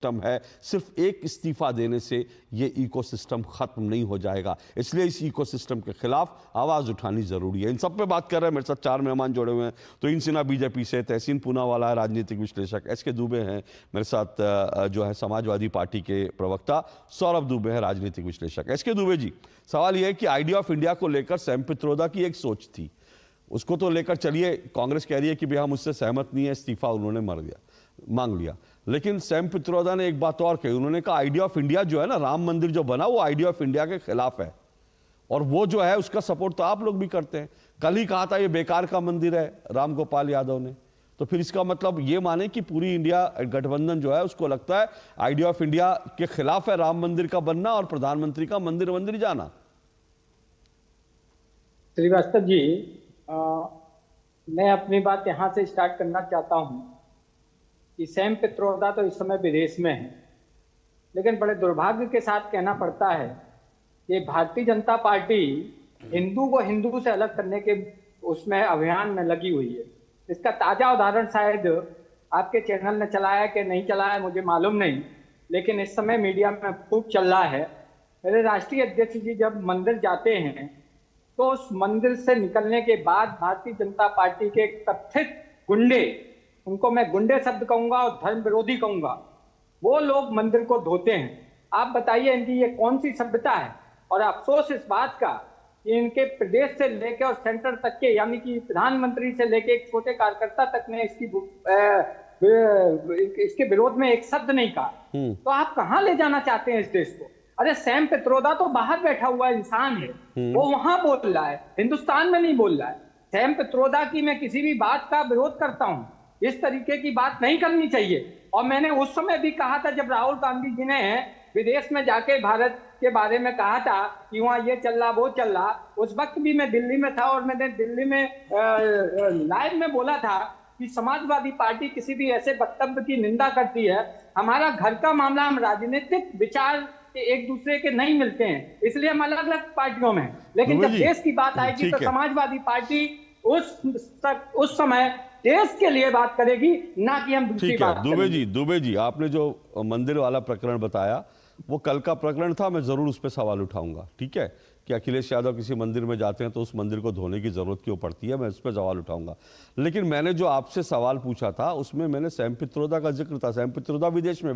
System है, सिर्फ एक इस्तीफा देने से ये इकोसिस्टम खत्म नहीं हो जाएगा। इसलिए इस इकोसिस्टम के खिलाफ आवाज उठानी जरूरी है। इन सब पे बात कर रहे हैं। मेरे साथ 4 मेहमान जुड़े हुए हैं। तो इन सिन्हा बीजेपी से, तहसीन पूनावाला है राजनीतिक विश्लेषक, एसके दुबे हैं मेरे साथ जो है समाजवादी पार्टी के प्रवक्ता, सौरभ दुबे है राजनीतिक विश्लेषक। एसके दुबे जी, सवाल यह है कि आइडिया ऑफ इंडिया को लेकर सैम पित्रोदा की एक सोच थी, उसको तो लेकर चलिए, कांग्रेस कह रही है कि भैया हम उससे सहमत नहीं है, इस्तीफा उन्होंने मांग लिया। लेकिन सैम पित्रोदा ने एक बात और कही, उन्होंने कहा आइडिया ऑफ इंडिया जो है ना, राम मंदिर जो बना वो आइडिया ऑफ इंडिया के खिलाफ है, और वो जो है उसका सपोर्ट तो आप लोग भी करते हैं। कल ही कहा था ये बेकार का मंदिर है राम गोपाल यादव ने, तो फिर इसका मतलब ये माने कि पूरी इंडिया गठबंधन जो है उसको लगता है आइडिया ऑफ इंडिया के खिलाफ है राम मंदिर का बनना और प्रधानमंत्री का मंदिर मंदिर जाना। श्रीवास्तव जी, मैं अपनी बात यहां से स्टार्ट करना चाहता हूं कि सैम पित्रोदा तो इस समय विदेश में है, लेकिन बड़े दुर्भाग्य के साथ कहना पड़ता है कि भारतीय जनता पार्टी हिंदू को हिंदू से अलग करने के उसमें अभियान में लगी हुई है। इसका ताजा उदाहरण शायद आपके चैनल ने चलाया कि नहीं चलाया मुझे मालूम नहीं, लेकिन इस समय मीडिया में खूब चल रहा है। मेरे राष्ट्रीय अध्यक्ष जी जब मंदिर जाते हैं तो उस मंदिर से निकलने के बाद भारतीय जनता पार्टी के कथित गुंडे, उनको मैं गुंडे शब्द कहूंगा और धर्म विरोधी कहूंगा, वो लोग मंदिर को धोते हैं। आप बताइए इनकी ये कौन सी सभ्यता है। और अफसोस इस बात का कि इनके प्रदेश से लेकर और सेंटर तक के, यानी कि प्रधानमंत्री से लेकर एक छोटे कार्यकर्ता तक ने इसके विरोध में एक शब्द नहीं कहा। तो आप कहां ले जाना चाहते हैं इस देश को? अरे सैम पित्रोदा तो बाहर बैठा हुआ इंसान है, वो वहां बोल रहा है, हिंदुस्तान में नहीं बोल रहा है। सैम पित्रोदा की मैं किसी भी बात का विरोध करता हूं, इस तरीके की बात नहीं करनी चाहिए। और मैंने उस समय भी कहा था जब राहुल गांधी जी ने विदेश में जाके भारत के बारे में कहा था कि वहां ये चल रहा वो चल रहा, उस वक्त भी मैं दिल्ली में था और मैंने दिल्ली में लाइव में बोला था कि समाजवादी पार्टी किसी भी ऐसे वक्तव्य की निंदा करती है। हमारा घर का मामला, हम राजनीतिक विचार एक दूसरे के नहीं मिलते हैं, इसलिए हम अलग अलग पार्टियों में हैं। लेकिन जब देश की बात आएगी तो समाजवादी पार्टी उस समय देश के लिए बात करेगी, ना कि हम दूसरी बात करेंगे। दुबे जी, आपने जो मंदिर वाला प्रकरण बताया वो कल का प्रकरण था, मैं जरूर उस पर सवाल उठाऊंगा। ठीक है कि अखिलेश यादव किसी मंदिर में जाते हैं तो उस मंदिर को धोने की जरूरत क्यों पड़ती है, मैं उस पर सवाल उठाऊंगा। लेकिन मैंने जो आपसे सवाल पूछा था उसमें मैंने सैम पित्रोदा का जिक्र था। सैम पित्रोदा विदेश में